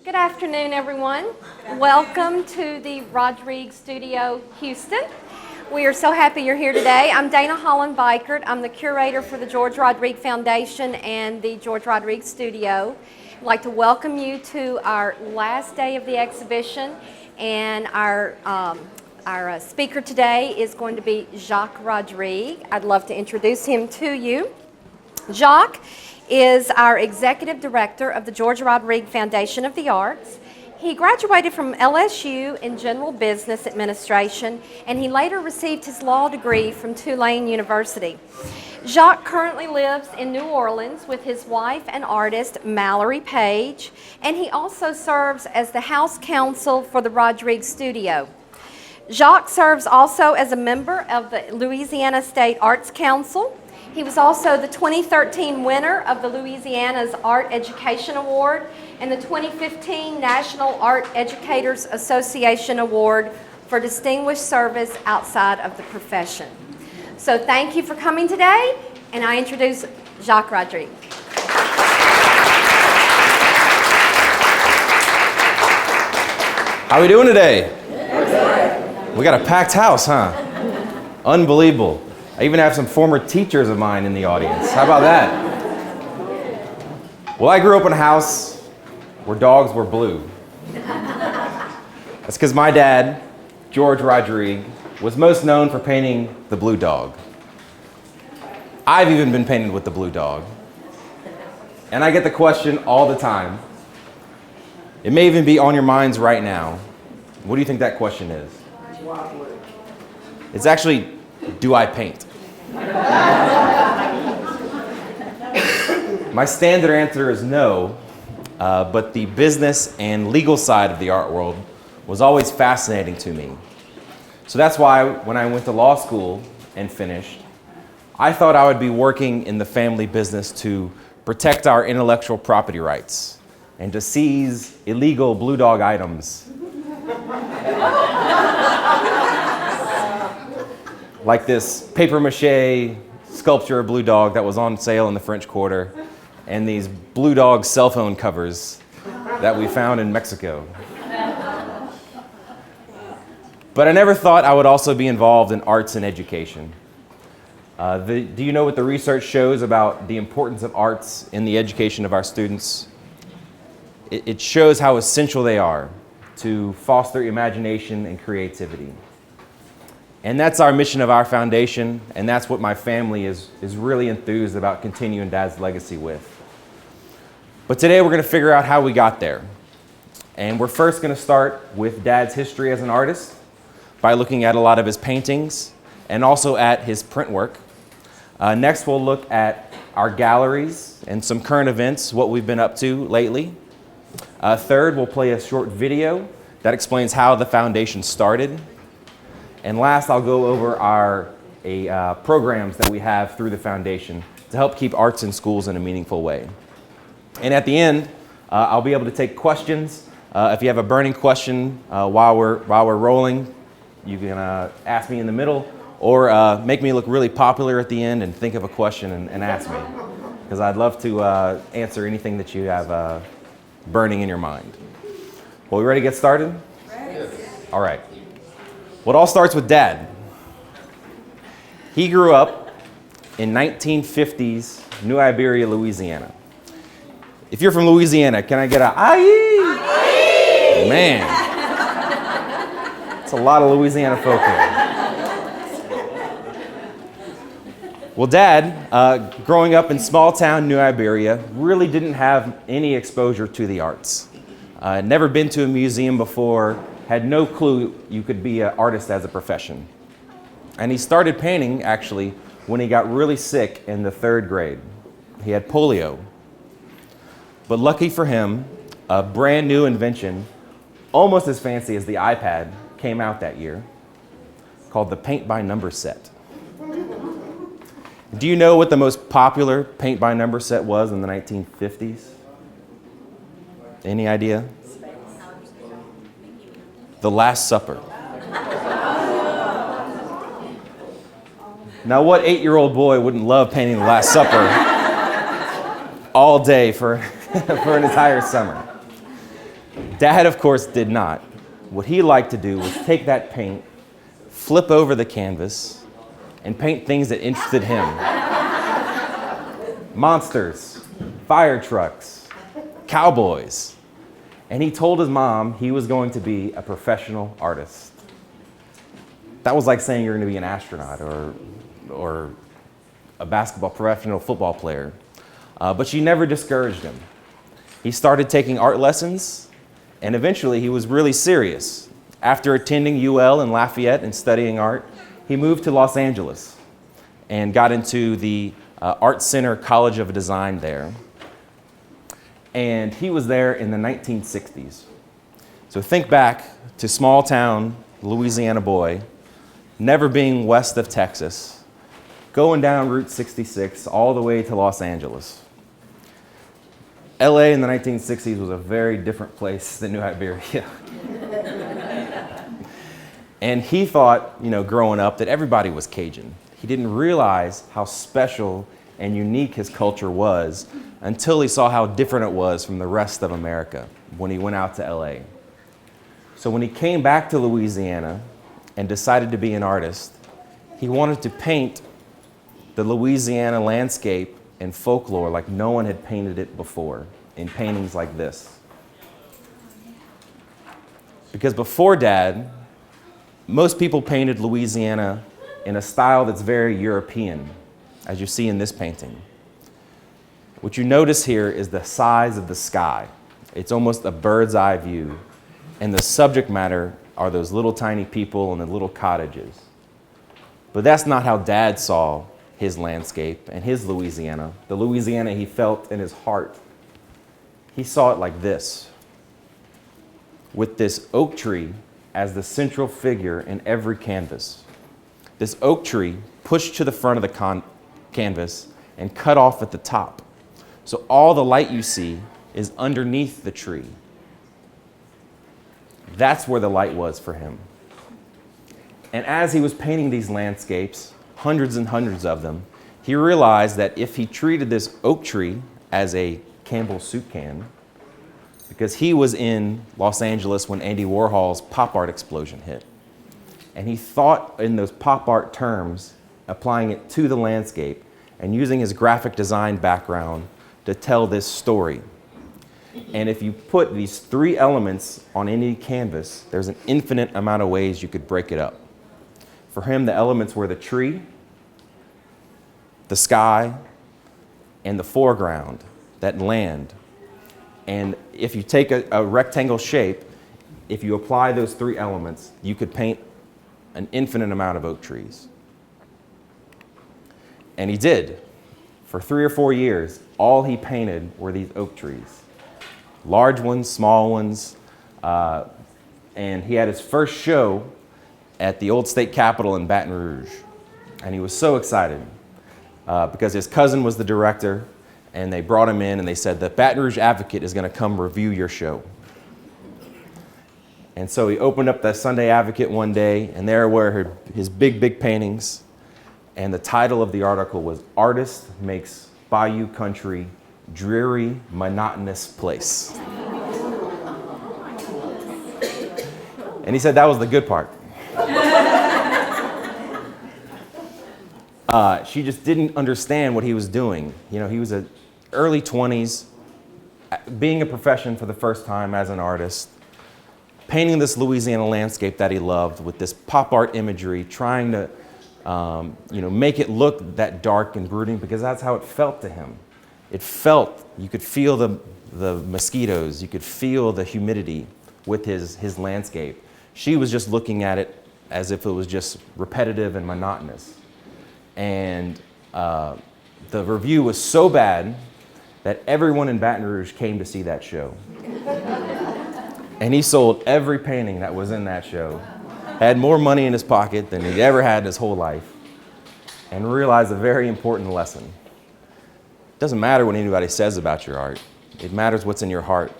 Good afternoon, everyone. Welcome to the Rodrigue Studio, Houston. We are so happy you're here today. I'm Dana Holland-Bikert. I'm the curator for the George Rodrigue Foundation and the George Rodrigue Studio. I'd like to welcome you to our last day of the exhibition, and our speaker today is going to be Jacques Rodrigue. I'd love to introduce him to you. Jacques is our executive director of the George Rodrigue Foundation of the Arts. He graduated from LSU in General Business Administration, and he later received his law degree from Tulane University. Jacques currently lives in New Orleans with his wife and artist, Mallory Page, and he also serves as the house counsel for the Rodrigue Studio. Jacques serves also as a member of the Louisiana State Arts Council. He was also the 2013 winner of the Louisiana's Art Education Award and the 2015 National Art Educators Association Award for Distinguished Service Outside of the Profession. So thank you for coming today, and I introduce Jacques Rodrigue. How are we doing today? We got a packed house, huh? Unbelievable. I even have some former teachers of mine in the audience. How about that? Well, I grew up in a house where dogs were blue. That's because my dad, George Rodrigue, was most known for painting the blue dog. I've even been painted with the blue dog. And I get the question all the time. It may even be on your minds right now. What do you think that question is? It's actually, do I paint? My standard answer is no, but the business and legal side of the art world was always fascinating to me. So that's why when I went to law school and finished, I thought I would be working in the family business to protect our intellectual property rights and to seize illegal blue dog items. Like this papier-mâché sculpture blue dog that was on sale in the French Quarter, and these blue dog cell phone covers that we found in Mexico. But I never thought I would also be involved in arts and education. Do you know what the research shows about the importance of arts in the education of our students? It shows how essential they are to foster imagination and creativity. And that's our mission of our foundation, and that's what my family is really enthused about continuing Dad's legacy with. But today we're going to figure out how we got there. And we're first going to start with Dad's history as an artist by looking at a lot of his paintings and also at his print work. Next we'll look at our galleries and some current events, what we've been up to lately. Third, we'll play a short video that explains how the foundation started. And last, I'll go over our programs that we have through the foundation to help keep arts in schools in a meaningful way. And at the end, I'll be able to take questions. If you have a burning question while we're rolling, you can ask me in the middle, or make me look really popular at the end and think of a question and ask me, because I'd love to answer anything that you have burning in your mind. Well, we ready to get started? Ready. All right. Well, it all starts with Dad. He grew up in 1950s New Iberia, Louisiana. If you're from Louisiana, can I get a aye? Aye. Man, it's a lot of Louisiana folk here. Well, Dad, growing up in small town New Iberia, really didn't have any exposure to the arts. Never been to a museum before, had no clue you could be an artist as a profession. And he started painting, actually, when he got really sick in the 3rd grade. He had polio. But lucky for him, a brand new invention, almost as fancy as the iPad, came out that year, called the paint-by-number set. Do you know what the most popular paint-by-number set was in the 1950s? Any idea? The Last Supper. Now, what 8-year-old boy wouldn't love painting The Last Supper all day for an entire summer? Dad, of course, did not. What he liked to do was take that paint, flip over the canvas, and paint things that interested him. Monsters, fire trucks, cowboys. And he told his mom he was going to be a professional artist. That was like saying you're going to be an astronaut or a professional football player. But she never discouraged him. He started taking art lessons, and eventually he was really serious. After attending UL in Lafayette and studying art, he moved to Los Angeles and got into the Art Center College of Design there. And he was there in the 1960s. So think back to small town Louisiana boy, never being west of Texas, going down Route 66 all the way to Los Angeles. LA in the 1960s was a very different place than New Iberia. And he thought, growing up, that everybody was Cajun. He didn't realize how special and unique his culture was until he saw how different it was from the rest of America when he went out to LA. So when he came back to Louisiana and decided to be an artist, he wanted to paint the Louisiana landscape and folklore like no one had painted it before in paintings like this. Because before Dad, most people painted Louisiana in a style that's very European, as you see in this painting. What you notice here is the size of the sky. It's almost a bird's eye view. And the subject matter are those little tiny people and the little cottages. But that's not how Dad saw his landscape and his Louisiana, the Louisiana he felt in his heart. He saw it like this, with this oak tree as the central figure in every canvas. This oak tree pushed to the front of the canvas and cut off at the top. So all the light you see is underneath the tree. That's where the light was for him. And as he was painting these landscapes, hundreds and hundreds of them, he realized that if he treated this oak tree as a Campbell's soup can, because he was in Los Angeles when Andy Warhol's pop art explosion hit. And he thought in those pop art terms, applying it to the landscape and using his graphic design background to tell this story. And if you put these three elements on any canvas, there's an infinite amount of ways you could break it up. For him, the elements were the tree, the sky, and the foreground, that land. And if you take a rectangle shape, if you apply those three elements, you could paint an infinite amount of oak trees. And he did. For 3 or 4 years, all he painted were these oak trees. Large ones, small ones. And he had his first show at the old state capitol in Baton Rouge. And he was so excited because his cousin was the director, and they brought him in and they said, the Baton Rouge Advocate is going to come review your show. And so he opened up the Sunday Advocate one day, and there were his big, big paintings. And the title of the article was, Artist Makes Bayou Country Dreary, Monotonous Place. And he said that was the good part. She just didn't understand what he was doing. He was in early 20s, being a profession for the first time as an artist, painting this Louisiana landscape that he loved with this pop art imagery, trying to make it look that dark and brooding, because that's how it felt to him. It felt, you could feel the mosquitoes, you could feel the humidity with his landscape. She was just looking at it as if it was just repetitive and monotonous. And the review was so bad that everyone in Baton Rouge came to see that show. And he sold every painting that was in that show, had more money in his pocket than he'd ever had in his whole life, and realized a very important lesson. It doesn't matter what anybody says about your art. It matters what's in your heart.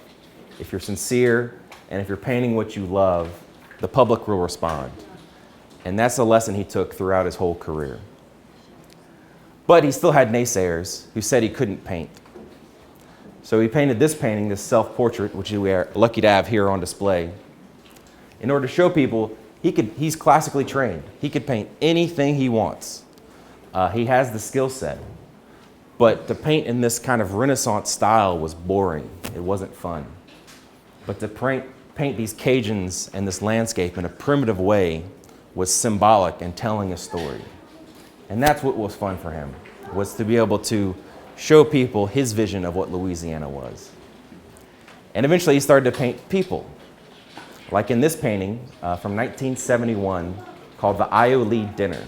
If you're sincere and if you're painting what you love, the public will respond. And that's a lesson he took throughout his whole career. But he still had naysayers who said he couldn't paint. So he painted this painting, this self-portrait, which we are lucky to have here on display, in order to show people he's classically trained. He could paint anything he wants. He has the skill set. But to paint in this kind of Renaissance style was boring. It wasn't fun. But to paint these Cajuns and this landscape in a primitive way was symbolic and telling a story. And that's what was fun for him, was to be able to show people his vision of what Louisiana was. And eventually he started to paint people. Like in this painting from 1971 called the Ioli Dinner.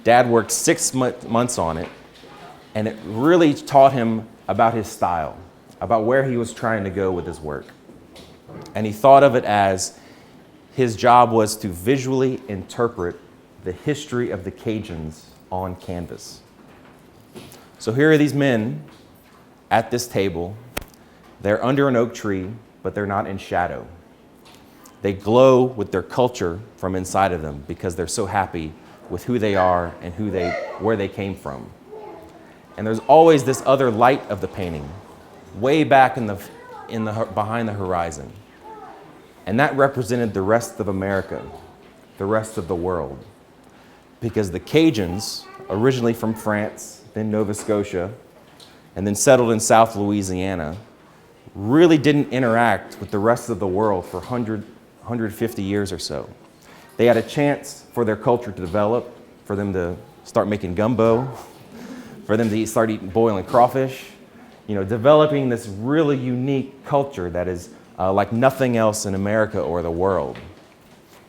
Dad worked 6 months on it, and it really taught him about his style, about where he was trying to go with his work. And he thought of it as his job was to visually interpret the history of the Cajuns on canvas. So here are these men at this table. They're under an oak tree, but they're not in shadow. They glow with their culture from inside of them because they're so happy with who they are and where they came from. And there's always this other light of the painting, way back behind the horizon. And that represented the rest of America, the rest of the world. Because the Cajuns, originally from France, then Nova Scotia, and then settled in South Louisiana, really didn't interact with the rest of the world for 150 years or so. They had a chance for their culture to develop, for them to start making gumbo, for them to start eating boiling crawfish, developing this really unique culture that is like nothing else in America or the world.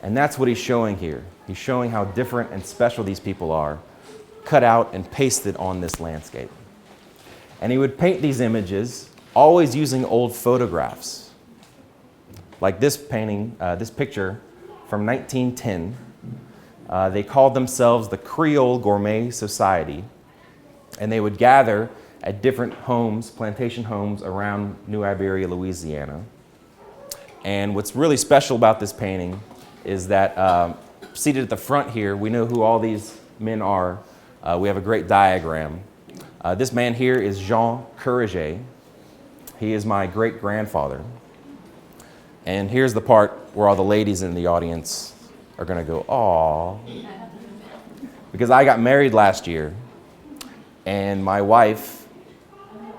And that's what he's showing here. He's showing how different and special these people are, cut out and pasted on this landscape. And he would paint these images, always using old photographs. Like this painting, this picture from 1910. They called themselves the Creole Gourmet Society, and they would gather at different homes, plantation homes around New Iberia, Louisiana. And what's really special about this painting is that seated at the front here, we know who all these men are. We have a great diagram. This man here is Jean Rodrigue. He is my great-grandfather. And here's the part where all the ladies in the audience are going to go, "Aw." Because I got married last year, and my wife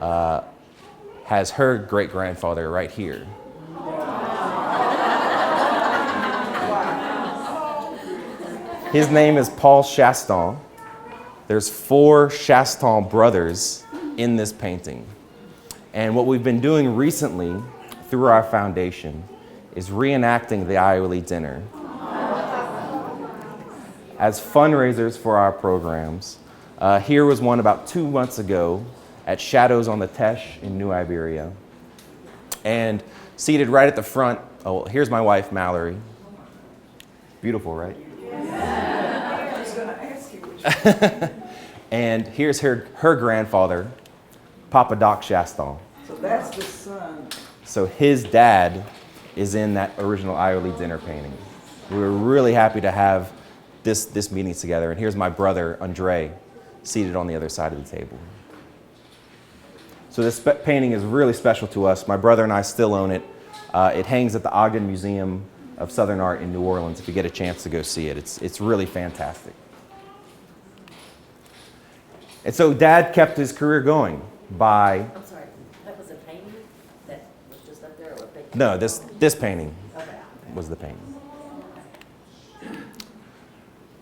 has her great-grandfather right here. His name is Paul Shasta. There's 4 Shasta brothers in this painting. And what we've been doing recently through our foundation is reenacting the Ioli Dinner as fundraisers for our programs. Here was one about 2 months ago at Shadows on the Teche in New Iberia. And seated right at the front, here's my wife, Mallory. Beautiful, right? I was going to ask you which. And here's her grandfather, Papa Doc Shasta. So that's the son. So his dad is in that original Ioli Dinner painting. We were really happy to have this meeting together. And here's my brother, Andre, seated on the other side of the table. So this painting is really special to us. My brother and I still own it. It hangs at the Ogden Museum of Southern Art in New Orleans if you get a chance to go see it. It's really fantastic. And so Dad kept his career going by... I'm sorry, that was a painting that was just up there? Or a big... No, this painting Okay. was the painting.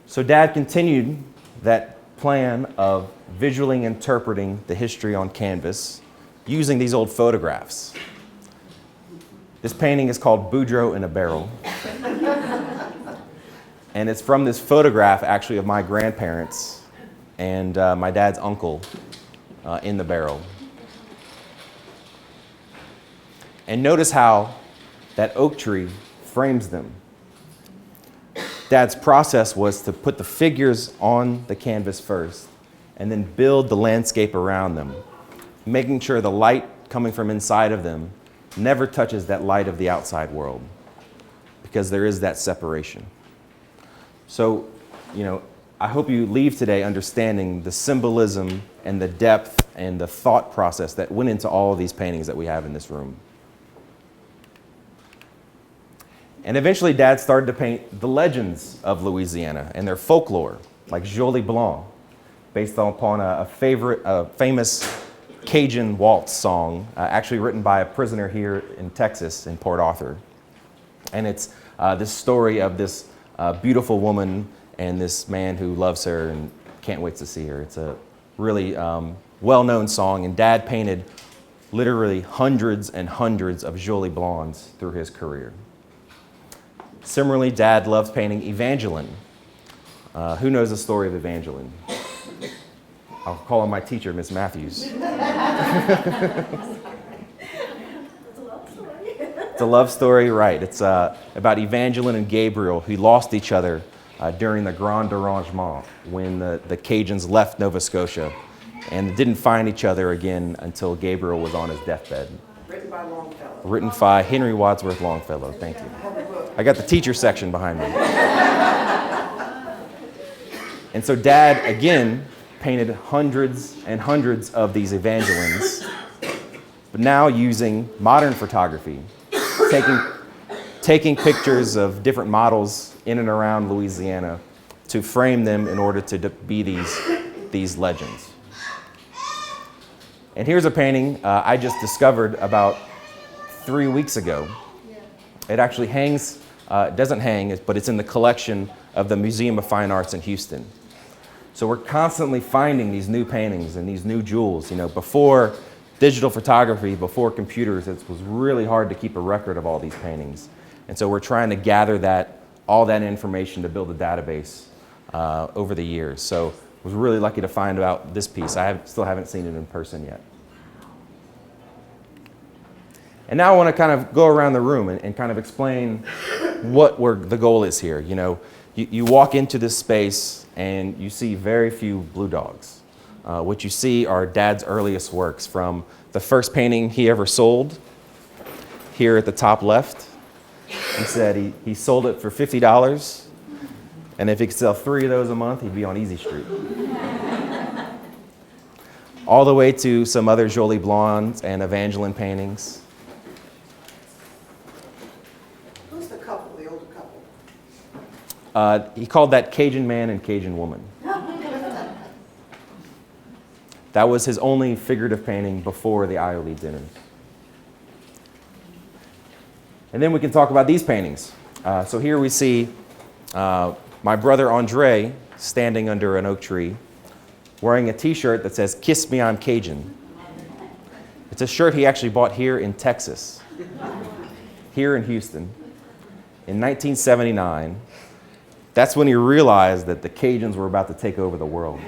So Dad continued that plan of visually interpreting the history on canvas using these old photographs. This painting is called Boudreaux in a Barrel. And it's from this photograph, actually, of my grandparents and my dad's uncle in the barrel. And notice how that oak tree frames them. Dad's process was to put the figures on the canvas first and then build the landscape around them, making sure the light coming from inside of them never touches that light of the outside world, because there is that separation. So, I hope you leave today understanding the symbolism and the depth and the thought process that went into all of these paintings that we have in this room. And eventually Dad started to paint the legends of Louisiana and their folklore, like Jolie Blanc, based upon a famous Cajun waltz song, actually written by a prisoner here in Texas, in Port Arthur. And it's this story of this beautiful woman and this man who loves her and can't wait to see her. It's a really well-known song, and Dad painted literally hundreds and hundreds of Jolie Blancs through his career. Similarly, Dad loves painting Evangeline. Who knows the story of Evangeline? I'll call on my teacher, Miss Matthews. It's a love story, right. It's about Evangeline and Gabriel, who lost each other during the Grand Arrangement when the Cajuns left Nova Scotia and didn't find each other again until Gabriel was on his deathbed. Written by Longfellow. Written by Henry Wadsworth Longfellow, thank you. I got the teacher section behind me. And so Dad, again, painted hundreds and hundreds of these Evangelines, but now using modern photography, taking pictures of different models in and around Louisiana to frame them in order to be these legends. And here's a painting I just discovered about 3 weeks ago. It actually hangs, it doesn't hang, but it's in the collection of the Museum of Fine Arts in Houston. So we're constantly finding these new paintings and these new jewels. You know, before digital photography, before computers, it was really hard to keep a record of all these paintings. And so we're trying to gather all that information to build a database over the years. So I was really lucky to find out this piece. Still haven't seen it in person yet. And now I want to kind of go around the room and kind of explain what the goal is here. You know, you walk into this space and you see very few blue dogs. What you see are Dad's earliest works, from the first painting he ever sold, here at the top left. He said he sold it for $50, and if he could sell 3 of those a month, he'd be on Easy Street. All the way to some other Jolie Blancs and Evangeline paintings. Who's the couple, the older couple? He called that Cajun man and Cajun woman. That was his only figurative painting before the Iole dinners. And then we can talk about these paintings. So here we see my brother Andre standing under an oak tree, wearing a t-shirt that says, "Kiss me, I'm Cajun." It's a shirt he actually bought here in Texas, here in Houston, in 1979. That's when he realized that the Cajuns were about to take over the world.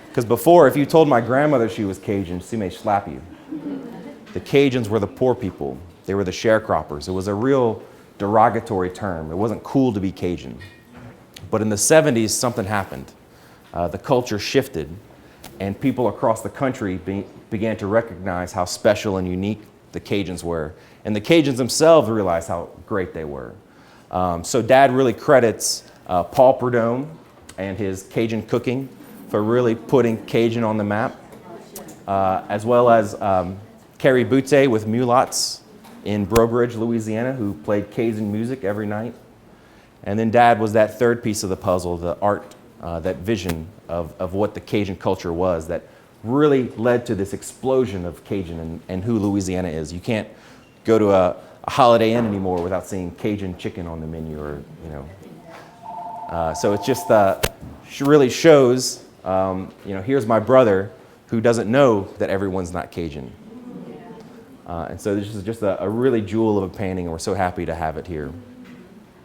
Because before, if you told my grandmother she was Cajun, she may slap you. The Cajuns were the poor people. They were the sharecroppers. It was a real derogatory term. It wasn't cool to be Cajun. But in the 70s, something happened. The culture shifted, and people across the country began to recognize how special and unique the Cajuns were. And the Cajuns themselves realized how great they were. So Dad really credits Paul Prudhomme and his Cajun cooking for really putting Cajun on the map, as well as Carrie Boutte with Mulots in Breaux Bridge, Louisiana, who played Cajun music every night. And then Dad was that third piece of the puzzle, the art, that vision of what the Cajun culture was that really led to this explosion of Cajun and who Louisiana is. You can't go to a Holiday Inn anymore without seeing Cajun chicken on the menu, or, you know. So it just really shows, you know, here's my brother who doesn't know that everyone's not Cajun. And so this is just a really jewel of a painting, and we're so happy to have it here.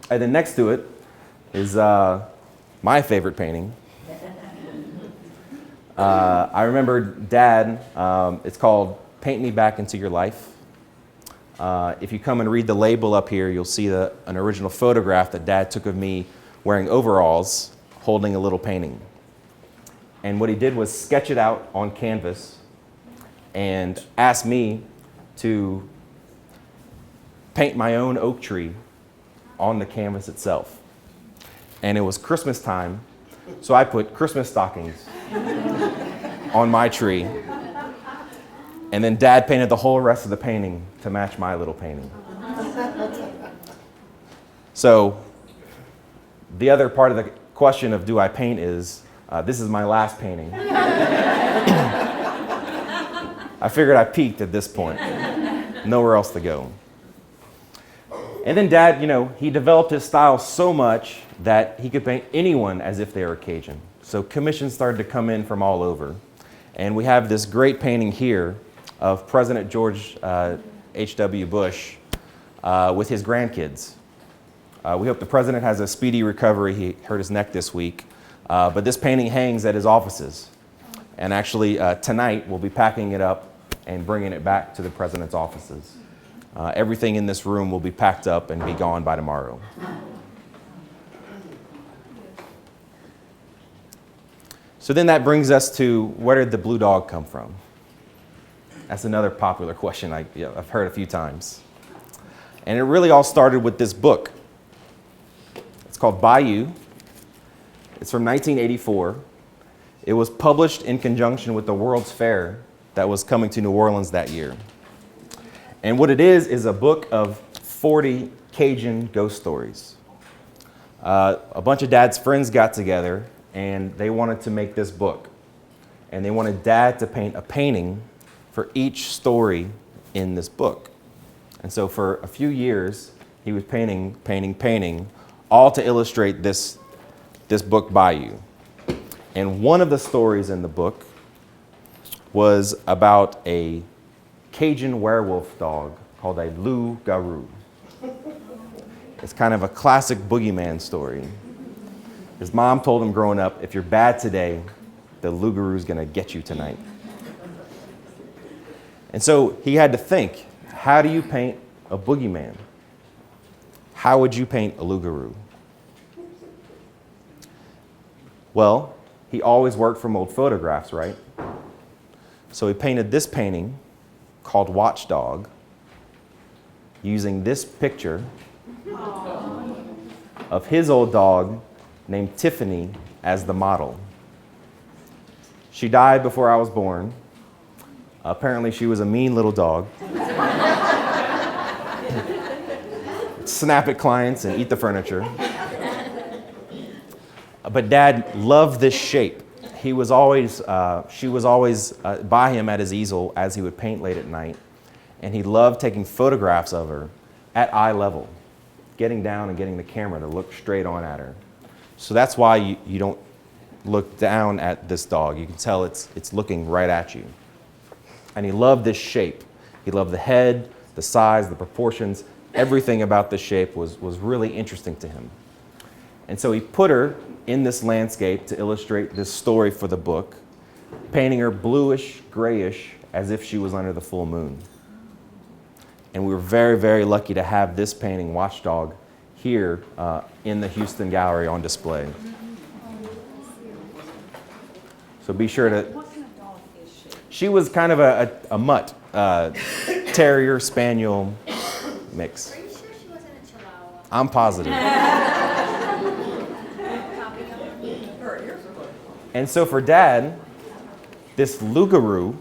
And then next to it is my favorite painting. I remember Dad, it's called Paint Me Back Into Your Life. If you come and read the label up here, you'll see an original photograph that Dad took of me wearing overalls, holding a little painting. And what he did was sketch it out on canvas and ask me to paint my own oak tree on the canvas itself. And it was Christmas time, so I put Christmas stockings on my tree. And then Dad painted the whole rest of the painting to match my little painting. So the other part of the question of do I paint is, this is my last painting. I figured I peaked at this point. Nowhere else to go. And then Dad, he developed his style so much that he could paint anyone as if they were Cajun. So commissions started to come in from all over. And we have this great painting here of President George H.W. Bush with his grandkids. We hope the president has a speedy recovery. He hurt his neck this week. But this painting hangs at his offices. And actually, tonight, we'll be packing it up and bringing it back to the president's offices. Everything in this room will be packed up and be gone by tomorrow. So then that brings us to, where did the blue dog come from? That's another popular question I've heard a few times. And it really all started with this book. It's called Bayou. It's from 1984. It was published in conjunction with the World's Fair that was coming to New Orleans that year. And what it is a book of 40 Cajun ghost stories. A bunch of Dad's friends got together and they wanted to make this book. And they wanted Dad to paint a painting for each story in this book. And so for a few years, he was painting, all to illustrate this book Bayou. And one of the stories in the book was about a Cajun werewolf dog called a Lougarou. It's kind of a classic boogeyman story. His mom told him growing up, if you're bad today, the Lougarou's gonna get you tonight. And so he had to think, how do you paint a boogeyman? How would you paint a Lougarou? Well, he always worked from old photographs, right? So he painted this painting called Watchdog using this picture of his old dog named Tiffany as the model. She died before I was born. Apparently she was a mean little dog. Snap at clients and eat the furniture. But Dad loved this shape. She was always by him at his easel as he would paint late at night. And he loved taking photographs of her at eye level, getting down and getting the camera to look straight on at her. So that's why you don't look down at this dog. You can tell it's looking right at you. And he loved this shape. He loved the head, the size, the proportions. Everything about the shape was really interesting to him. And so he put her in this landscape to illustrate this story for the book, painting her bluish, grayish, as if she was under the full moon. And we were very, very lucky to have this painting, Watchdog, here in the Houston Gallery on display. So be sure to... What kind of dog is she? She was kind of a mutt, terrier, spaniel mix. Are you sure she wasn't a Chihuahua? I'm positive. And so for Dad, this Lougarou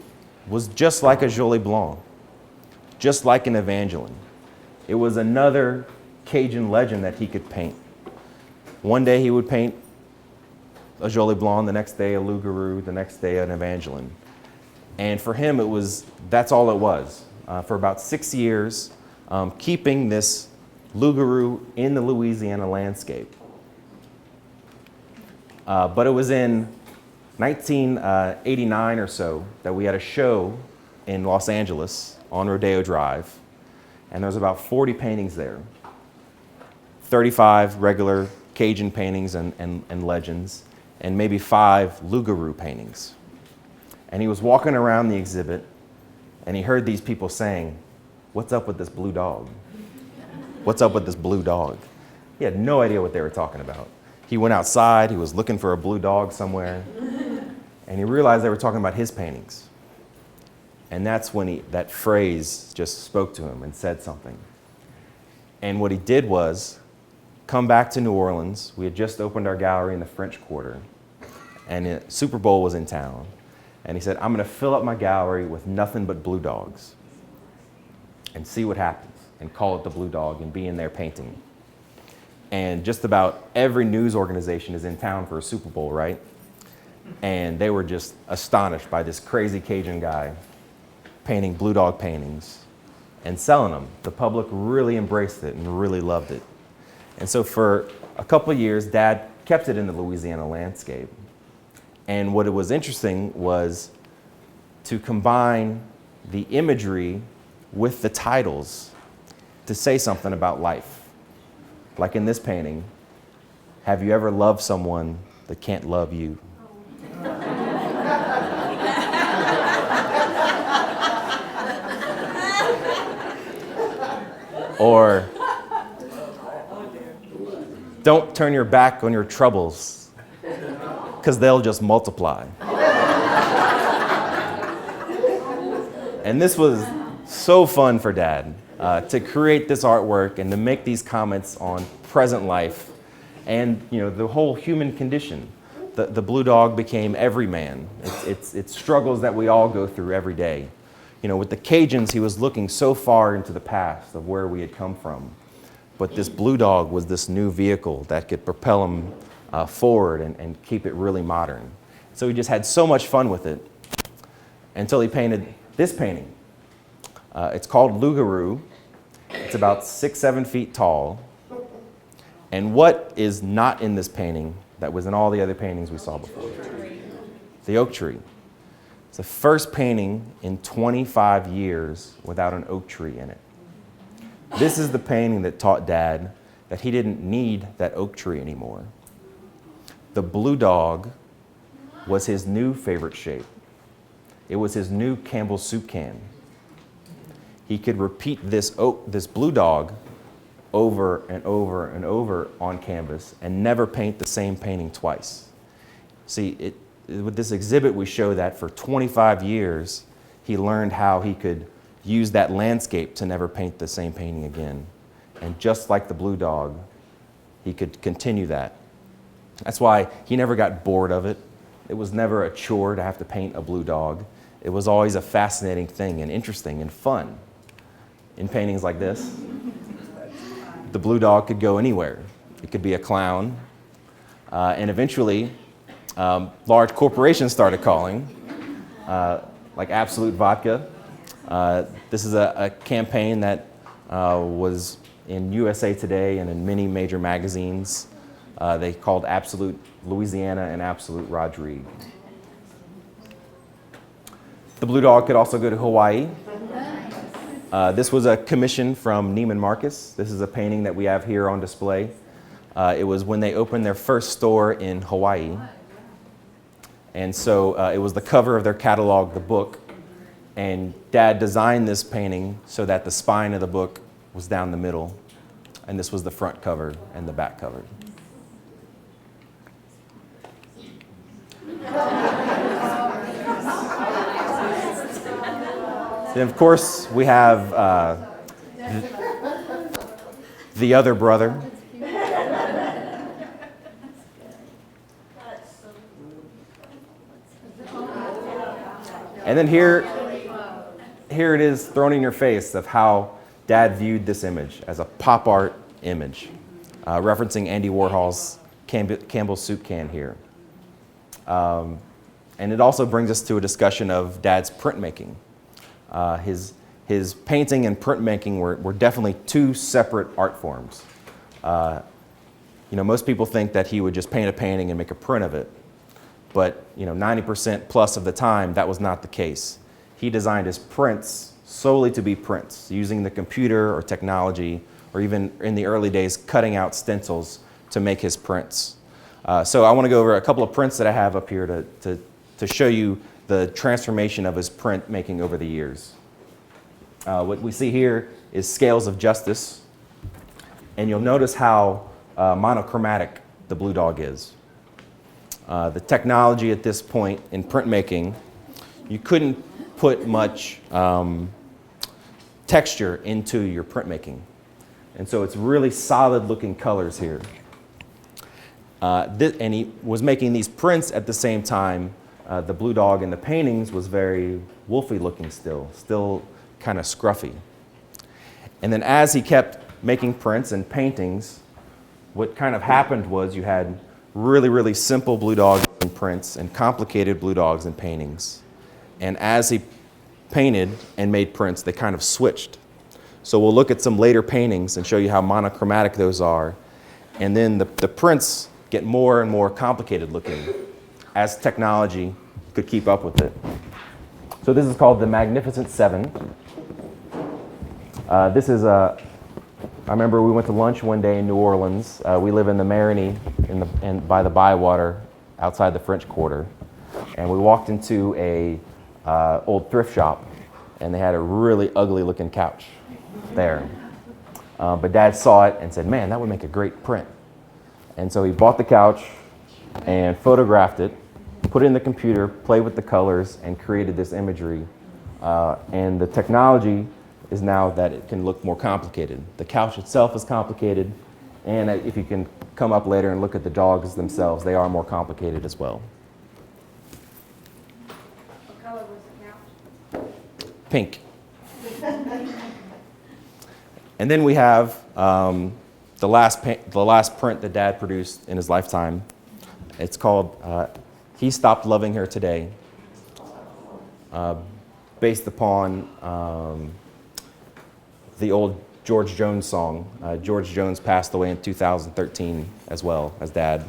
was just like a Jolie Blanc, just like an Evangeline. It was another Cajun legend that he could paint. One day he would paint a Jolie Blanc, the next day a Lougarou, the next day an Evangeline. And for him, that's all it was. For about 6 years, keeping this Lougarou in the Louisiana landscape. But it was in 1989 or so that we had a show in Los Angeles on Rodeo Drive, and there was about 40 paintings there. 35 regular Cajun paintings and legends, and maybe 5 Lougarou paintings. And he was walking around the exhibit, and he heard these people saying, "What's up with this blue dog? What's up with this blue dog?" He had no idea what they were talking about. He went outside, he was looking for a blue dog somewhere, and he realized they were talking about his paintings. And that's when that phrase just spoke to him and said something. And what he did was come back to New Orleans. We had just opened our gallery in the French Quarter, and Super Bowl was in town. And he said, I'm going to fill up my gallery with nothing but blue dogs and see what happens and call it the Blue Dog and be in there painting. And just about every news organization is in town for a Super Bowl, right? And they were just astonished by this crazy Cajun guy painting blue dog paintings and selling them. The public really embraced it and really loved it. And so for a couple of years, Dad kept it in the Louisiana landscape. And what was interesting was to combine the imagery with the titles to say something about life. Like in this painting, have you ever loved someone that can't love you? Or, don't turn your back on your troubles, because they'll just multiply. And this was so fun for Dad to create this artwork and to make these comments on present life and the whole human condition. The blue dog became every man. It's struggles that we all go through every day. With the Cajuns, he was looking so far into the past of where we had come from. But this blue dog was this new vehicle that could propel him forward and keep it really modern. So he just had so much fun with it until he painted this painting. It's called Lougarou. It's about 6-7 feet tall. And what is not in this painting that was in all the other paintings we saw before? The oak tree. It's the first painting in 25 years without an oak tree in it. This is the painting that taught Dad that he didn't need that oak tree anymore. The blue dog was his new favorite shape. It was his new Campbell's soup can. He could repeat this blue dog over and over and over on canvas and never paint the same painting twice. See, with this exhibit, we show that for 25 years, he learned how he could use that landscape to never paint the same painting again. And just like the blue dog, he could continue that. That's why he never got bored of it. It was never a chore to have to paint a blue dog. It was always a fascinating thing and interesting and fun. In paintings like this, the blue dog could go anywhere. It could be a clown. And eventually, large corporations started calling, like Absolute Vodka. This is a campaign that was in USA Today and in many major magazines. They called Absolute Louisiana and Absolute Rodrigue. The blue dog could also go to Hawaii. This was a commission from Neiman Marcus. This is a painting that we have here on display. It was when they opened their first store in Hawaii. And so it was the cover of their catalog, the book. And Dad designed this painting so that the spine of the book was down the middle. And this was the front cover and the back cover. Then, of course, we have the other brother. And then here it is thrown in your face of how Dad viewed this image as a pop art image, referencing Andy Warhol's Campbell's soup can here. And it also brings us to a discussion of Dad's printmaking. His painting and printmaking were definitely two separate art forms. Most people think that he would just paint a painting and make a print of it. But 90% plus of the time, that was not the case. He designed his prints solely to be prints, using the computer or technology, or even in the early days, cutting out stencils to make his prints. So I want to go over a couple of prints that I have up here to show you the transformation of his print making over the years. What we see here is Scales of Justice, and you'll notice how monochromatic the blue dog is. The technology at this point in printmaking, you couldn't put much texture into your printmaking. And so it's really solid looking colors here. And he was making these prints at the same time the blue dog in the paintings was very wolfy looking still kind of scruffy. And then as he kept making prints and paintings, what kind of happened was you had really, really simple blue dogs in prints and complicated blue dogs in paintings. And as he painted and made prints, they kind of switched. So we'll look at some later paintings and show you how monochromatic those are. And then the prints get more and more complicated looking as technology could keep up with it. So this is called the Magnificent Seven. This is I remember we went to lunch one day in New Orleans. We live in the Marigny by the Bywater outside the French Quarter. And we walked into a old thrift shop, and they had a really ugly looking couch there. But Dad saw it and said, man, that would make a great print. And so he bought the couch and photographed it, put it in the computer, played with the colors, and created this imagery. And the technology is now that it can look more complicated. The couch itself is complicated, and if you can come up later and look at the dogs themselves, they are more complicated as well. What color was the couch? Pink. And then we have the last print that Dad produced in his lifetime. It's called He Stopped Loving Her Today, based upon the old George Jones song. George Jones passed away in 2013 as well as Dad.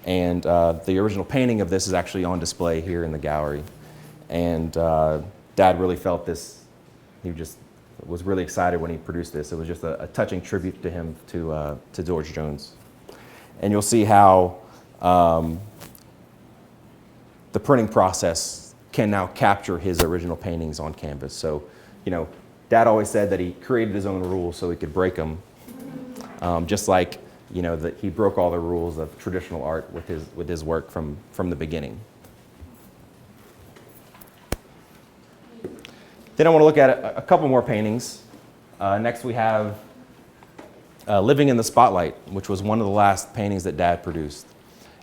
And the original painting of this is actually on display here in the gallery. And Dad really felt this. He just was really excited when he produced this. It was just a touching tribute to him, to George Jones. And you'll see how the printing process can now capture his original paintings on canvas. So, Dad always said that he created his own rules so he could break them, just like that he broke all the rules of traditional art with his work from the beginning. Then I want to look at a couple more paintings. Next we have Living in the Spotlight, which was one of the last paintings that Dad produced.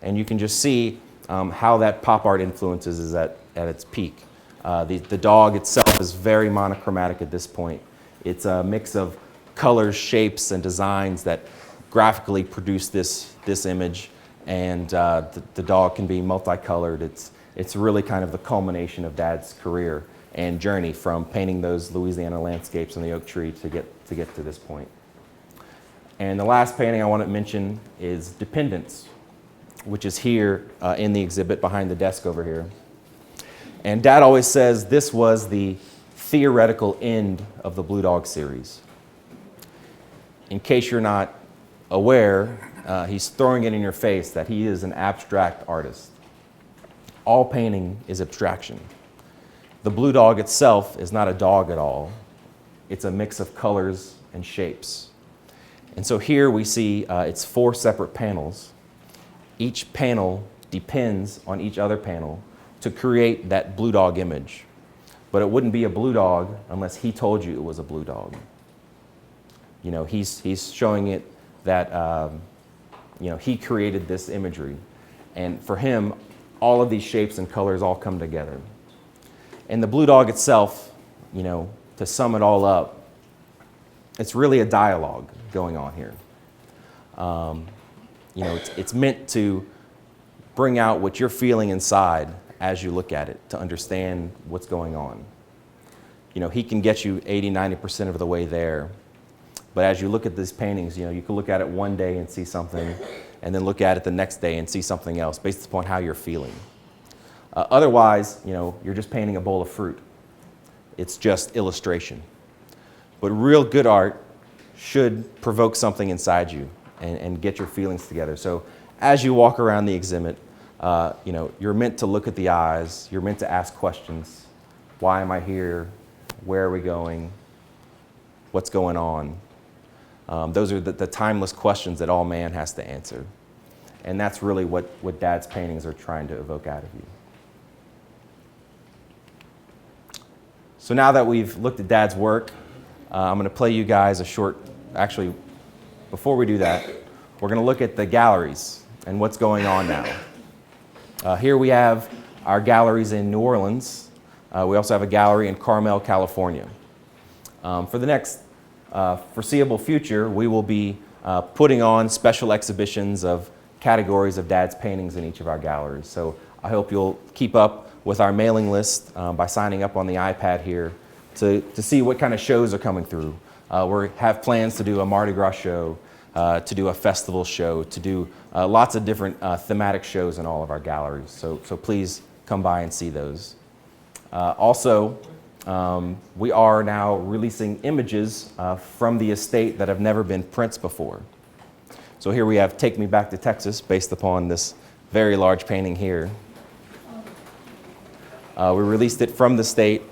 And you can just see how that pop art influences is at its peak. The dog itself is very monochromatic at this point. It's a mix of colors, shapes, and designs that graphically produce this image. And the dog can be multicolored. It's really kind of the culmination of Dad's career and journey from painting those Louisiana landscapes and the oak tree to get to this point. And the last painting I want to mention is Dependence, which is here in the exhibit behind the desk over here. And Dad always says this was the theoretical end of the Blue Dog series. In case you're not aware, he's throwing it in your face that he is an abstract artist. All painting is abstraction. The blue dog itself is not a dog at all. It's a mix of colors and shapes. And so here we see it's 4 separate panels. Each panel depends on each other panel to create that blue dog image. But it wouldn't be a blue dog unless he told you it was a blue dog. He's showing it that he created this imagery. And for him, all of these shapes and colors all come together. And the blue dog itself, to sum it all up, it's really a dialogue going on here. It's meant to bring out what you're feeling inside as you look at it, to understand what's going on. He can get you 80-90% of the way there. But as you look at these paintings, you can look at it one day and see something, and then look at it the next day and see something else based upon how you're feeling. Otherwise, you're just painting a bowl of fruit. It's just illustration. But real good art should provoke something inside you and get your feelings together. So as you walk around the exhibit, you're meant to look at the eyes. You're meant to ask questions. Why am I here? Where are we going? What's going on? Those are the timeless questions that all man has to answer. And that's really what Dad's paintings are trying to evoke out of you. So now that we've looked at Dad's work, I'm going to play you guys actually, before we do that, we're going to look at the galleries and what's going on now. Here we have our galleries in New Orleans. We also have a gallery in Carmel, California. For the next foreseeable future, we will be putting on special exhibitions of categories of Dad's paintings in each of our galleries. So I hope you'll keep up with our mailing list by signing up on the iPad here to see what kind of shows are coming through. We have plans to do a Mardi Gras show, to do a festival show, to do lots of different thematic shows in all of our galleries. So please come by and see those. Also, we are now releasing images from the estate that have never been prints before. So here we have Take Me Back to Texas, based upon this very large painting here. We released it from the state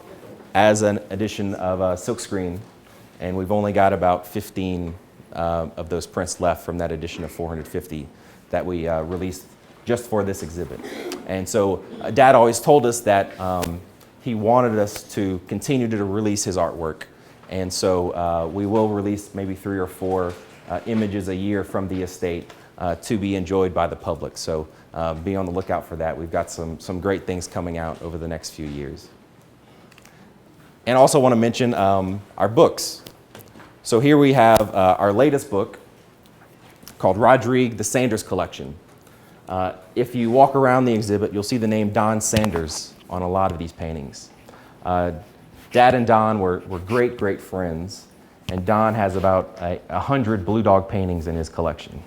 as an edition of silkscreen, and we've only got about 15 of those prints left from that edition of 450 that we released just for this exhibit. And so Dad always told us that he wanted us to continue to release his artwork. And so we will release maybe 3 or 4 images a year from the estate to be enjoyed by the public. So be on the lookout for that. We've got some great things coming out over the next few years. And I also want to mention our books. So here we have our latest book called Rodrigue, the Sanders Collection. If you walk around the exhibit, you'll see the name Don Sanders on a lot of these paintings. Dad and Don were great, great friends, and Don has about 100 Blue Dog paintings in his collection.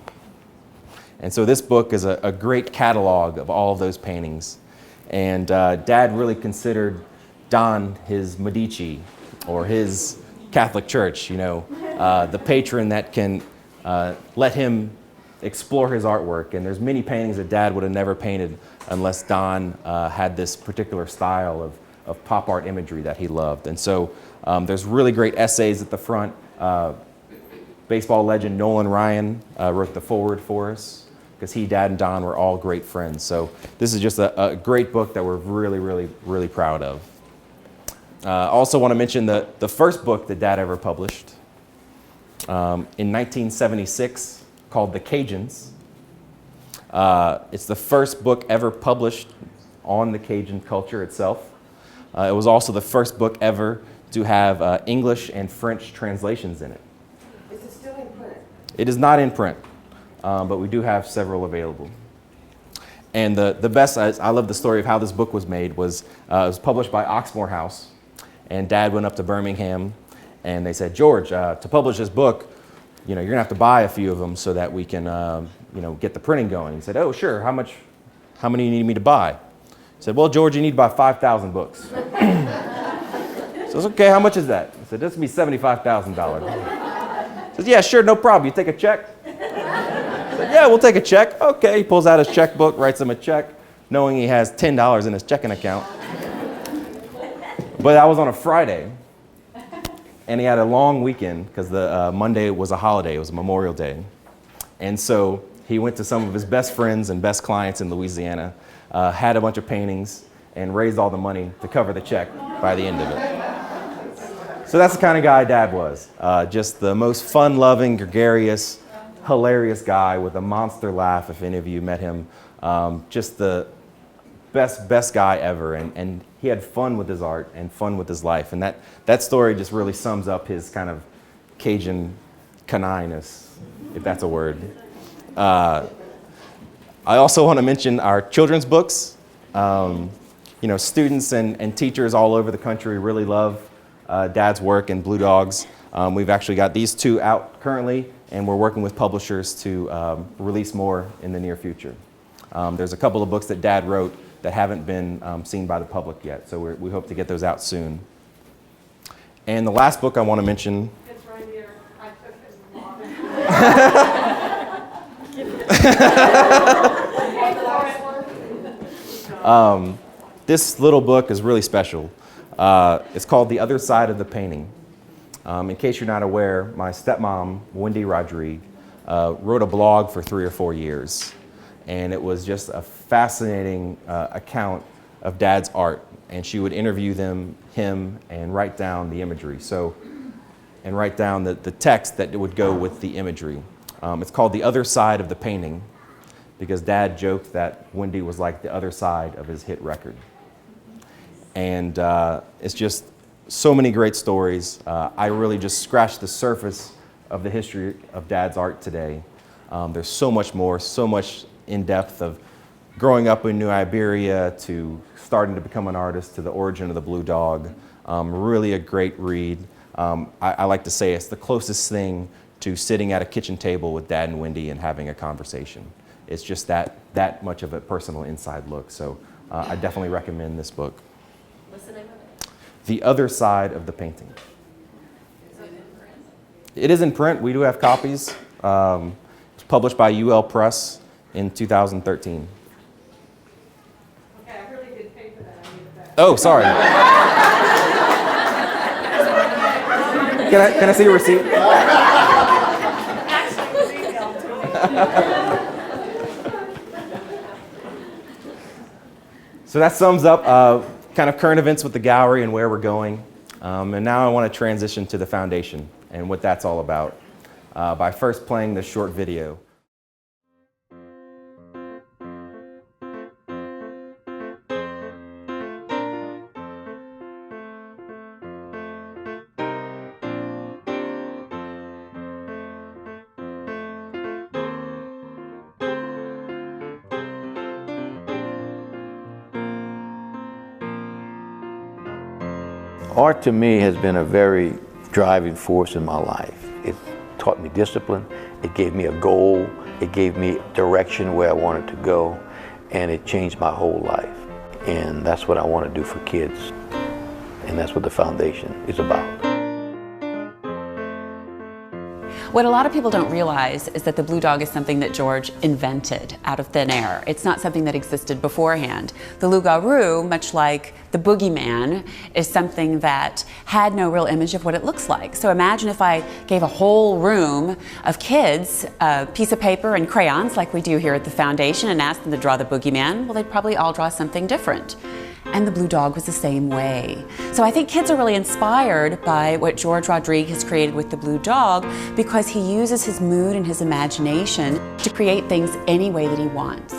And so this book is a great catalog of all of those paintings. And Dad really considered Don his Medici, or his Catholic Church, you know, the patron that can let him explore his artwork. And there's many paintings that Dad would have never painted unless Don had this particular style of pop art imagery that he loved. And so there's really great essays at the front. Baseball legend Nolan Ryan wrote the foreword for us, because he, Dad, and Don were all great friends. So this is just a great book that we're really, really, really proud of. I also want to mention the first book that Dad ever published in 1976, called The Cajuns. It's the first book ever published on the Cajun culture itself. It was also the first book ever to have English and French translations in it. Is it still in print? It is not in print, but we do have several available. And the best, I love the story of how this book was made, was it was published by Oxmoor House. And Dad went up to Birmingham, and they said, George, to publish this book, you know, you're gonna have to buy a few of them so that we can, you know, get the printing going. He said, oh, sure, how many do you need me to buy? He said, well, George, you need to buy 5,000 books. So I said, okay, how much is that? He said, this will be $75,000. He said, yeah, sure, no problem. You take a check? I said, yeah, we'll take a check. Okay, he pulls out his checkbook, writes him a check, knowing he has $10 in his checking account. But that was on a Friday, and he had a long weekend because the Monday was a holiday. It was Memorial Day. And so he went to some of his best friends and best clients in Louisiana, had a bunch of paintings, and raised all the money to cover the check by the end of it. So that's the kind of guy Dad was. Just the most fun-loving, gregarious, hilarious guy with a monster laugh, if any of you met him. Just the best guy ever. And he had fun with his art and fun with his life. And that story just really sums up his kind of Cajun canaille-ness, if that's a word. I also want to mention our children's books. You know, students and teachers all over the country really love Dad's work and Blue Dogs. We've actually got these 2 out currently, and we're working with publishers to release more in the near future. There's a couple of books that Dad wrote that haven't been seen by the public yet, so we hope to get those out soon. And the last book I want to mention. It's right here. I took it. This little book is really special. It's called The Other Side of the Painting. In case you're not aware, my stepmom, Wendy Rodrigue, wrote a blog for 3 or 4 years. And it was just a fascinating account of Dad's art. And she would interview him, and write down the imagery. And write down the text that would go with the imagery. It's called The Other Side of the Painting. because Dad joked that Wendy was like the other side of his hit record. And it's just so many great stories. I really just scratched the surface of the history of Dad's art today. There's so much more, so much in depth of growing up in New Iberia to starting to become an artist to the origin of the Blue Dog. Really a great read. I like to say it's the closest thing to sitting at a kitchen table with Dad and Wendy and having a conversation. It's just that much of a personal inside look. So I definitely recommend this book. What's the name of it? The Other Side of the Painting. It is in print. We do have copies. It was published by UL Press in 2013. Okay, I really did pay for that. I need it back. Oh, sorry. Can I see your receipt? Actually, it was emailed to me. So that sums up kind of current events with the gallery and where we're going. And now I want to transition to the foundation and what that's all about by first playing this short video. Art to me has been a very driving force in my life. It taught me discipline, it gave me a goal, it gave me direction where I wanted to go, and it changed my whole life. And that's what I want to do for kids, and that's what the foundation is about. What a lot of people don't realize is that the Blue Dog is something that George invented out of thin air. It's not something that existed beforehand. The Lougarou, much like the boogeyman, is something that had no real image of what it looks like. So imagine if I gave a whole room of kids a piece of paper and crayons like we do here at the foundation and asked them to draw the boogeyman. Well, they'd probably all draw something different. And the Blue Dog was the same way. So I think kids are really inspired by what George Rodrigue has created with the Blue Dog because he uses his mood and his imagination to create things any way that he wants.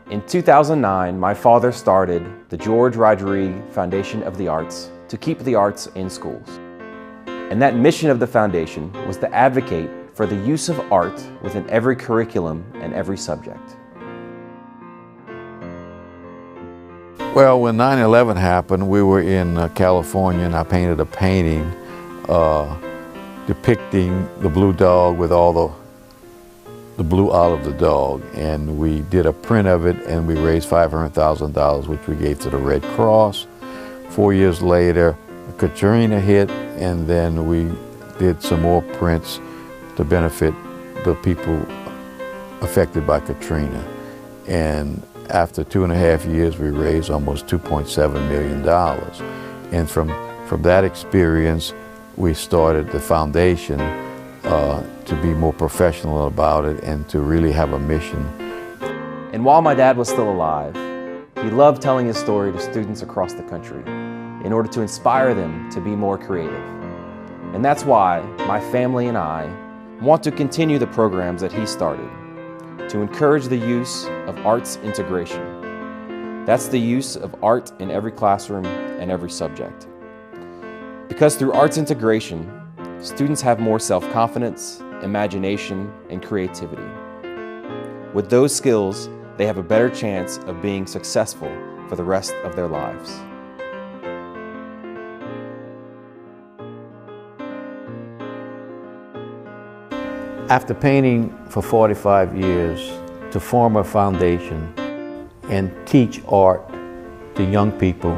In 2009, my father started the George Rodrigue Foundation of the Arts to keep the arts in schools. And that mission of the foundation was to advocate for the use of art within every curriculum and every subject. Well, when 9/11 happened, we were in California, and I painted a painting depicting the Blue Dog with all the blue out of the dog. And we did a print of it, and we raised $500,000, which we gave to the Red Cross. 4 years later, Katrina hit, and then we did some more prints to benefit the people affected by Katrina. And after 2.5 years, we raised almost $2.7 million. And from that experience, we started the foundation to be more professional about it and to really have a mission. And while my dad was still alive, he loved telling his story to students across the country in order to inspire them to be more creative. And that's why my family and I want to continue the programs that he started to encourage the use of arts integration. That's the use of art in every classroom and every subject. Because through arts integration, students have more self-confidence, imagination, and creativity. With those skills, they have a better chance of being successful for the rest of their lives. After painting for 45 years, to form a foundation and teach art to young people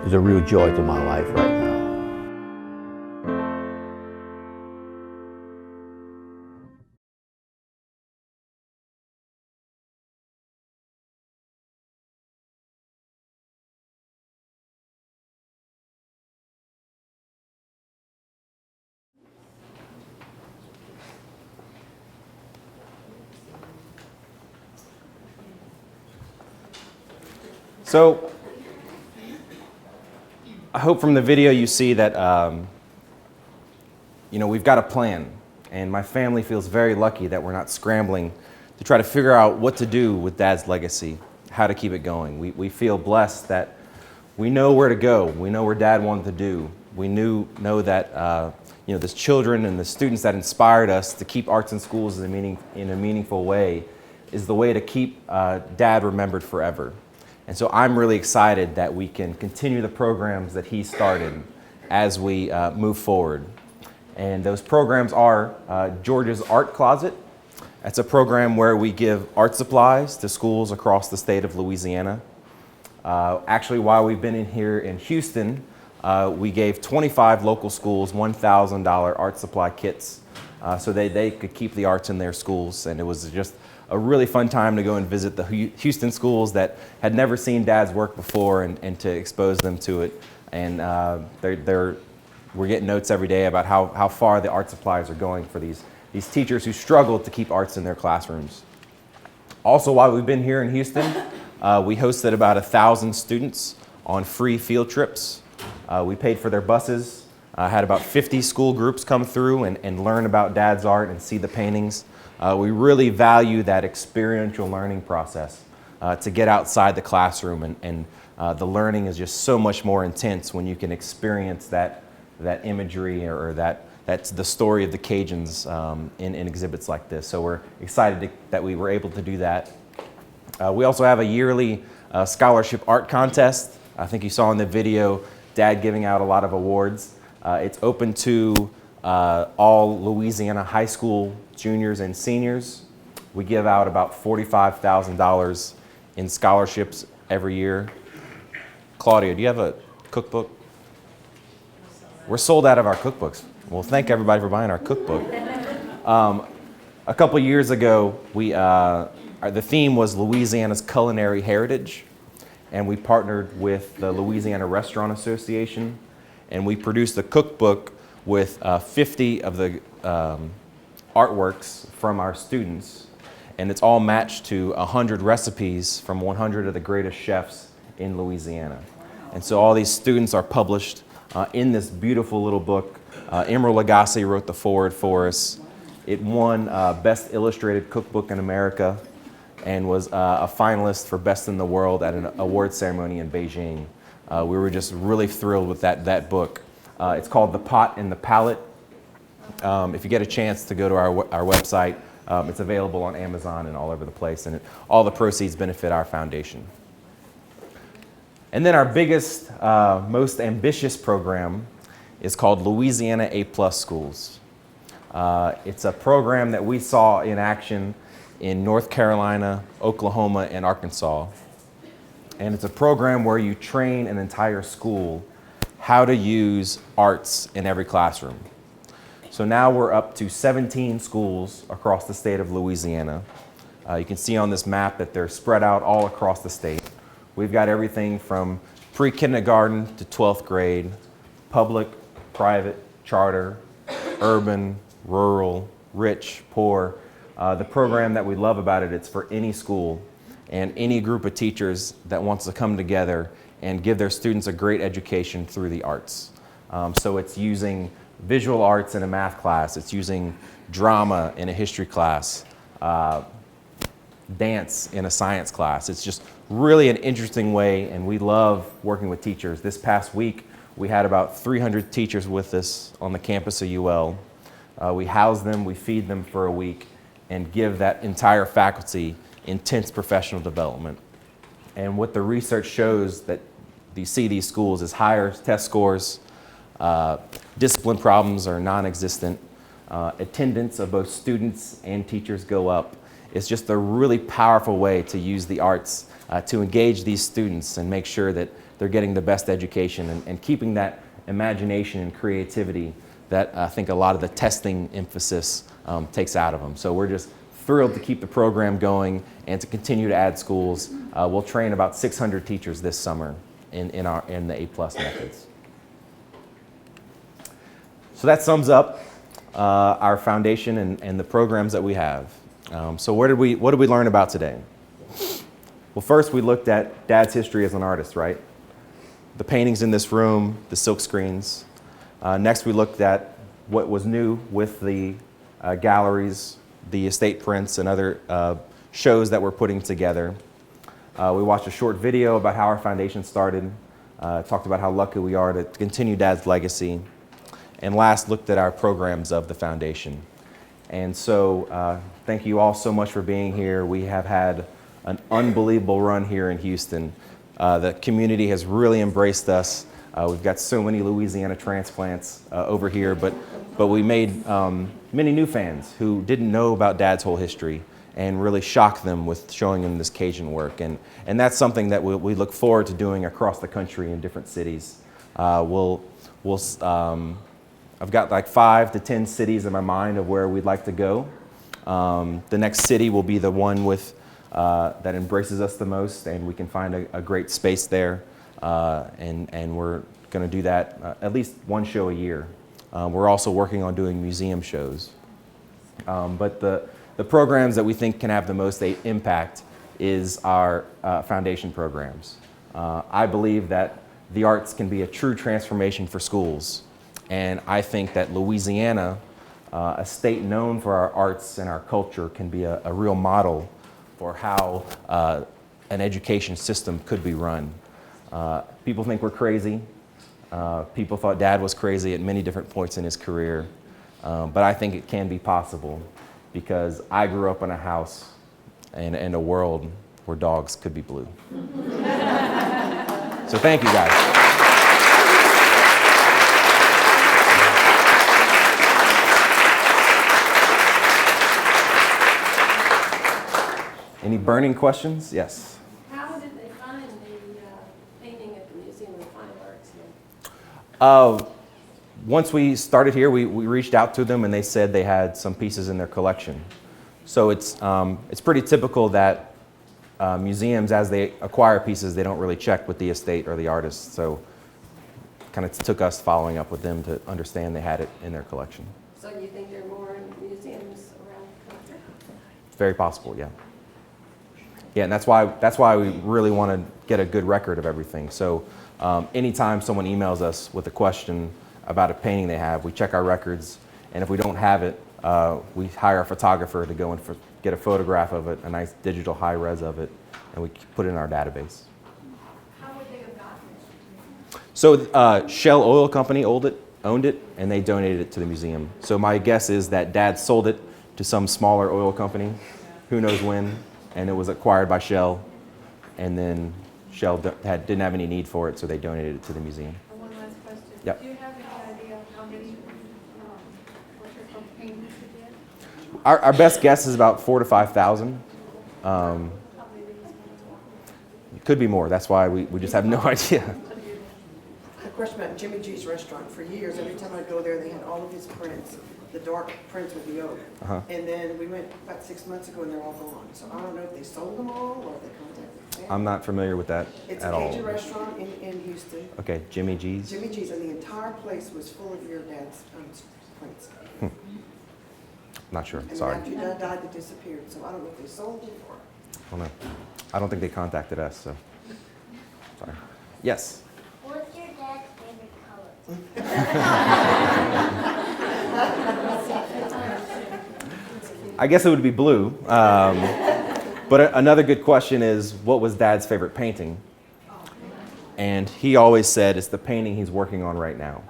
is a real joy to my life right now. So, I hope from the video you see that, we've got a plan. And my family feels very lucky that we're not scrambling to try to figure out what to do with Dad's legacy, how to keep it going. We feel blessed that we know where to go. We know where Dad wanted to do. We know that the children and the students that inspired us to keep arts in schools in a meaningful way is the way to keep Dad remembered forever. And so I'm really excited that we can continue the programs that he started as we move forward. And those programs are George's Art Closet. That's a program where we give art supplies to schools across the state of Louisiana. Actually, while we've been in here in Houston, we gave 25 local schools $1,000 art supply kits so they could keep the arts in their schools. And it was just a really fun time to go and visit the Houston schools that had never seen Dad's work before and to expose them to it. And we're getting notes every day about how far the art supplies are going for these teachers who struggle to keep arts in their classrooms. Also, while we've been here in Houston, we hosted about 1,000 students on free field trips. We paid for their buses, had about 50 school groups come through and learn about Dad's art and see the paintings. We really value that experiential learning process to get outside the classroom, and the learning is just so much more intense when you can experience that imagery or that's the story of the Cajuns in exhibits like this. So we're excited that we were able to do that. We also have a yearly scholarship art contest. I think you saw in the video Dad giving out a lot of awards. It's open to all Louisiana high school juniors and seniors. We give out about $45,000 in scholarships every year. Claudia, do you have a cookbook? We're sold out of our cookbooks. Well, thank everybody for buying our cookbook. A couple years ago, the theme was Louisiana's culinary heritage, and we partnered with the Louisiana Restaurant Association, and we produced a cookbook with 50 of the artworks from our students, and it's all matched to 100 recipes from 100 of the greatest chefs in Louisiana. And so all these students are published in this beautiful little book. Emeril Lagasse wrote the foreword for us. It won Best Illustrated Cookbook in America and was a finalist for Best in the World at an award ceremony in Beijing. We were just really thrilled with that book. It's called The Pot and the Palette. If you get a chance to go to our website, it's available on Amazon and all over the place, and all the proceeds benefit our foundation. And then our biggest, most ambitious program is called Louisiana A+ Schools. It's a program that we saw in action in North Carolina, Oklahoma, and Arkansas. And it's a program where you train an entire school how to use arts in every classroom. So now we're up to 17 schools across the state of Louisiana. You can see on this map that they're spread out all across the state. We've got everything from pre-kindergarten to 12th grade, public, private, charter, urban, rural, rich, poor. The program that we love about it, it's for any school and any group of teachers that wants to come together and give their students a great education through the arts. So it's using visual arts in a math class, it's using drama in a history class, dance in a science class. It's just really an interesting way, and we love working with teachers. This past week, we had about 300 teachers with us on the campus of UL. We house them, we feed them for a week, and give that entire faculty intense professional development. And what the research shows that you see these schools is higher test scores, discipline problems are non-existent, attendance of both students and teachers go up. It's just a really powerful way to use the arts to engage these students and make sure that they're getting the best education and keeping that imagination and creativity that I think a lot of the testing emphasis takes out of them. So we're just thrilled to keep the program going and to continue to add schools. We'll train about 600 teachers this summer in the A+ methods. So that sums up our foundation and the programs that we have. So what did we learn about today? Well, first we looked at Dad's history as an artist, right? The paintings in this room, the silk screens. Next we looked at what was new with the galleries, the estate prints, and other shows that we're putting together. We watched a short video about how our foundation started, talked about how lucky we are to continue Dad's legacy, and last looked at our programs of the foundation. And so thank you all so much for being here. We have had an unbelievable run here in Houston. The community has really embraced us. We've got so many Louisiana transplants over here, but we made many new fans who didn't know about Dad's whole history and really shocked them with showing them this Cajun work. And that's something that we look forward to doing across the country in different cities. I've got like 5 to 10 cities in my mind of where we'd like to go. The next city will be the one with that embraces us the most, and we can find a great space there. And we're going to do that at least one show a year. We're also working on doing museum shows. But the programs that we think can have the most impact is our foundation programs. I believe that the arts can be a true transformation for schools. And I think that Louisiana, a state known for our arts and our culture, can be a real model for how an education system could be run. People think we're crazy. People thought Dad was crazy at many different points in his career. But I think it can be possible because I grew up in a house and in a world where dogs could be blue. So thank you, guys. Any burning questions? Yes. How did they find the painting at the Museum of Fine Arts here? Once we started here, we reached out to them and they said they had some pieces in their collection. So it's pretty typical that museums, as they acquire pieces, they don't really check with the estate or the artist. So kind of took us following up with them to understand they had it in their collection. So you think there are more museums around the country? It's very possible, yeah. Yeah, and that's why we really want to get a good record of everything. So anytime someone emails us with a question about a painting they have, we check our records, and if we don't have it, we hire a photographer to go and get a photograph of it, a nice digital high res of it, and we put it in our database. How would they have gotten it? So Shell Oil Company owned it, and they donated it to the museum. So my guess is that Dad sold it to some smaller oil company, who knows when, and it was acquired by Shell, and then Shell didn't have any need for it, so they donated it to the museum. And one last question. Yep. Do you have any idea how many paintings you did? Our best guess is about 4,000 to 5,000. How many of these It could be more. That's why we just have no idea. A question about Jimmy G's restaurant. For years, every time I'd go there, they had all of his prints, the dark prints with the oak. And then we went about 6 months ago, and they're all gone. So I don't know if they sold them all or if they contacted the family. I'm not familiar with that It's at a all. Cajun restaurant in Houston. Okay, Jimmy G's. Jimmy G's, and the entire place was full of your dad's prints. Not sure. And Sorry. after your dad died, they disappeared. So I don't know if they sold them or. I don't know. I don't think they contacted us. So sorry. Yes. What's your dad's favorite color? I guess it would be blue. But another good question is, what was Dad's favorite painting? And he always said it's the painting he's working on right now.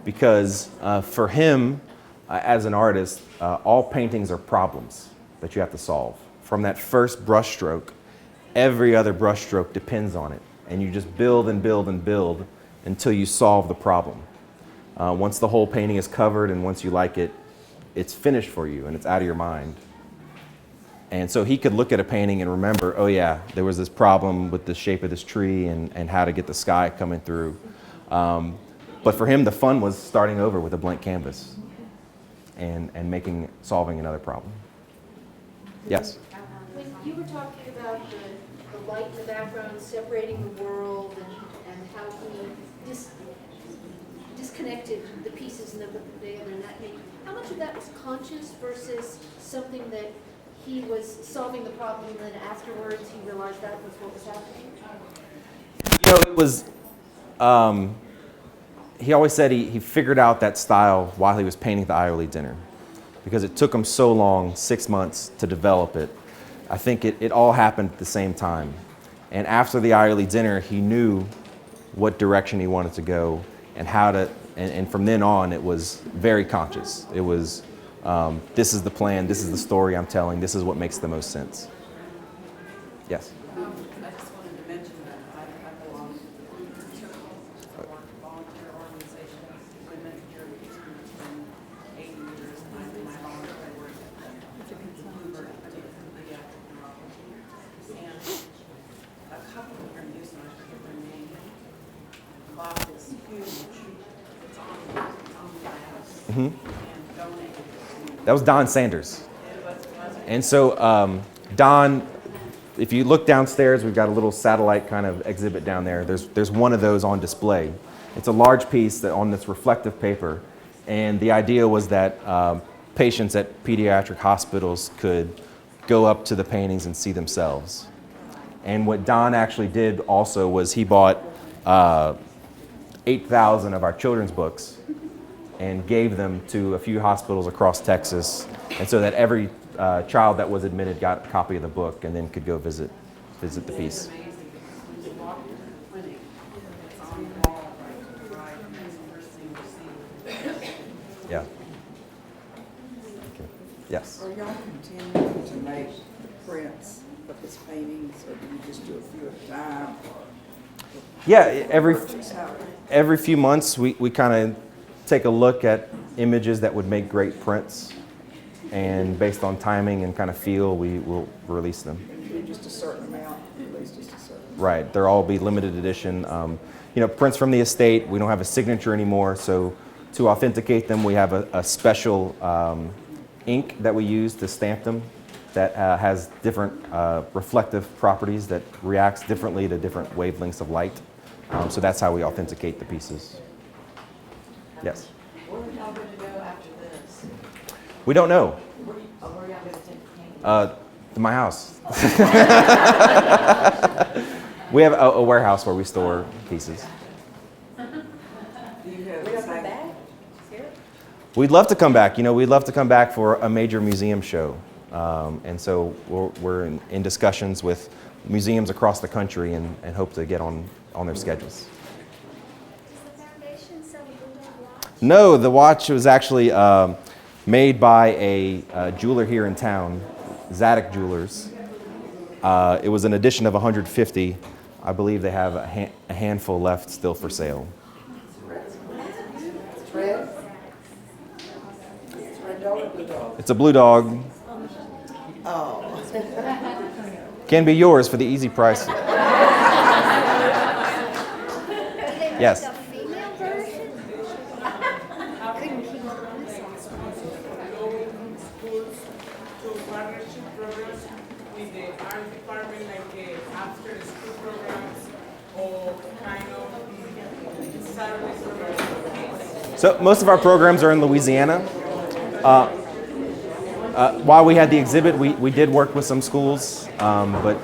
Because for him, as an artist, all paintings are problems that you have to solve. From that first brush stroke, every other brush stroke depends on it. And you just build and build and build until you solve the problem. Once the whole painting is covered and once you like it, it's finished for you and it's out of your mind. And so he could look at a painting and remember, oh yeah, there was this problem with the shape of this tree and how to get the sky coming through. But for him, the fun was starting over with a blank canvas and solving another problem. Yes? When you were talking about the light in the background separating the world and how he disconnected the pieces and then put them together and that made, how much of that was conscious versus something that he was solving the problem and then afterwards he realized that was what was happening? You know, it was, he always said he figured out that style while he was painting the Ioli dinner. because it took him so long, 6 months, to develop it. I think it all happened at the same time. And after the Irely dinner, he knew what direction he wanted to go and how to, and from then on, it was very conscious. It was, this is the plan, this is the story I'm telling, this is what makes the most sense. Yes? I just wanted to mention that I belong to a volunteer organization, Women here in Houston, it's been 80 years, and I volunteer work at the Bluebird, pediatric neurology. And a couple here in Houston, I forget their name, bought this huge, it's on my house, and donated it to. That was Don Sanders. And so Don, if you look downstairs, we've got a little satellite kind of exhibit down there. There's one of those on display. It's a large piece that on this reflective paper. And the idea was that patients at pediatric hospitals could go up to the paintings and see themselves. And what Don actually did also was he bought 8,000 of our children's books and gave them to a few hospitals across Texas, and so that every child that was admitted got a copy of the book and then could go visit the piece. It's amazing, because when you walk into the clinic, it's on the wall right to the right, and that's the first thing you see. Yeah. Okay. Yes. Are y'all continuing to make prints of his paintings, or do you just do a few at a time? Yeah, every few months we kind of take a look at images that would make great prints, and based on timing and kind of feel, we will release them. Just a certain amount, at least just a certain amount. Right, they'll all be limited edition. You know, prints from the estate, we don't have a signature anymore, so to authenticate them, we have a special ink that we use to stamp them that has different reflective properties that reacts differently to different wavelengths of light. So that's how we authenticate the pieces. Yes? Where are y'all going to go after this? We don't know. Where are y'all going to take the painting? To my house. We have a warehouse where we store pieces. Do you have a second? We'd love to come back. You know, we'd love to come back for a major museum show. And so we're in discussions with museums across the country and hope to get on their schedules. Does the foundation sell a Bulldog watch? No, the watch was actually made by a jeweler here in town, Zadok Jewelers. It was an edition of 150. I believe they have a handful left still for sale. It's red? It's red dog or blue dog? It's a blue dog. Oh. Can be yours for the easy price. Do they make Yes. a female version? Couldn't keep up with this. To partnership programs with the art department, like after school programs or kind of service programs. So most of our programs are in Louisiana. While we had the exhibit, we did work with some schools, but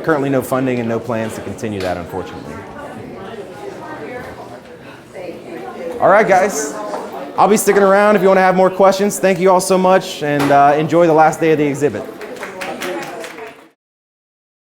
currently no funding and no plans to continue that, unfortunately. All right, guys. I'll be sticking around if you want to have more questions. Thank you all so much, and enjoy the last day of the exhibit.